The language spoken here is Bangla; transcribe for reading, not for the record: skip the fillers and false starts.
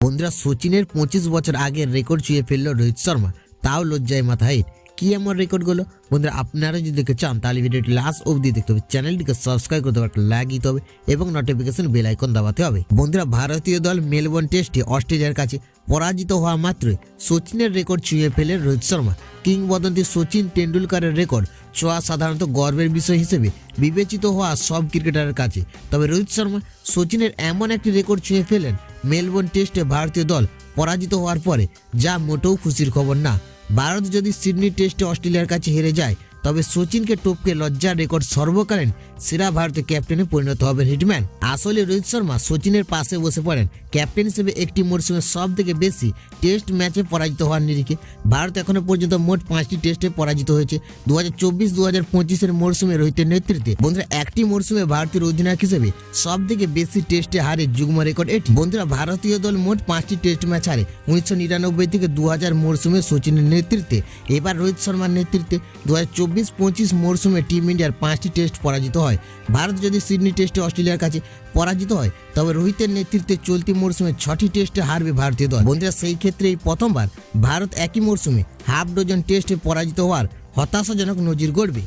বন্ধুরা সচিনের 25 বছর আগের রেকর্ড ছুঁয়ে ফেললো রোহিত শর্মা, তাও লজ্জায় মাথা হেঁট। কি এমন রেকর্ডগুলো? বন্ধুরা আপনারা যদি দেখতে চান তাহলে ভিডিওটি লাস্ট অবধি দেখতে হবে, চ্যানেলটিকে সাবস্ক্রাইব করতে হবে, লাইক দিতে হবে এবং নোটিফিকেশন বেল আইকন দাবাতে হবে। বন্ধুরা ভারতীয় দল মেলবোর্ন টেস্টে অস্ট্রেলিয়ার কাছে পরাজিত হওয়া মাত্রই সচিনের রেকর্ড ছুঁয়ে ফেলেন রোহিত শর্মা। কিংবদন্তি সচিন টেন্ডুলকারের রেকর্ড ছোঁয়া সাধারণত গর্বের বিষয় হিসেবে বিবেচিত হওয়া সব ক্রিকেটারের কাছে, তবে রোহিত শর্মা সচিনের এমন একটি রেকর্ড ছুঁয়ে ফেলেন মেলবোর্ন টেস্টে ভারতীয় দল পরাজিত হওয়ার পরে, যা মোটেও খুশির খবর না। ভারত যদি সিডনি টেস্টে অস্ট্রেলিয়ার কাছে হেরে যায় তবে সচিনকে টপকে লজ্জার রেকর্ড সর্বকালীন সেরা ভারতীয় ক্যাপ্টেনে পরিণত হবেন হিটম্যান। আসলে রোহিত শর্মা সচিনের পাশে বসে পড়েন ক্যাপ্টেন হিসেবে একটি মরশুমে সব থেকে বেশি টেস্ট ম্যাচে পরাজিত হওয়ার নিরিখে। ভারত এখনো পর্যন্ত মোট 5টি টেস্টে পরাজিত হয়েছে 2024-2025 মরশুমে রোহিতের নেতৃত্বে। বন্ধুরা একটি মরশুমে ভারতের অধিনায়ক হিসেবে সব থেকে বেশি টেস্টে হারে যুগ্ম রেকর্ড এটি। বন্ধুরা ভারতীয় দল মোট 5টি টেস্ট ম্যাচ হারে 1999 থেকে 2000 মরশুমে সচিনের নেতৃত্বে। এবার রোহিত শর্মার নেতৃত্বে 2024-25 মরশুমে টিম ইন্ডিয়ার 5টি টেস্ট পরাজিত হয়। ভারত যদি সিডনি টেস্টে অস্ট্রেলিয়ার কাছে পরাজিত হয় তবে রোহিতের নেতৃত্বে চলতি মরশুমে 6টি টেস্টে হারবে ভারতীয় দল। বন্ধুরা সেই ক্ষেত্রে এই প্রথমবার ভারত একই মরশুমে হাফ ডজন টেস্টে পরাজিত হওয়ার হতাশাজনক নজির গড়বে।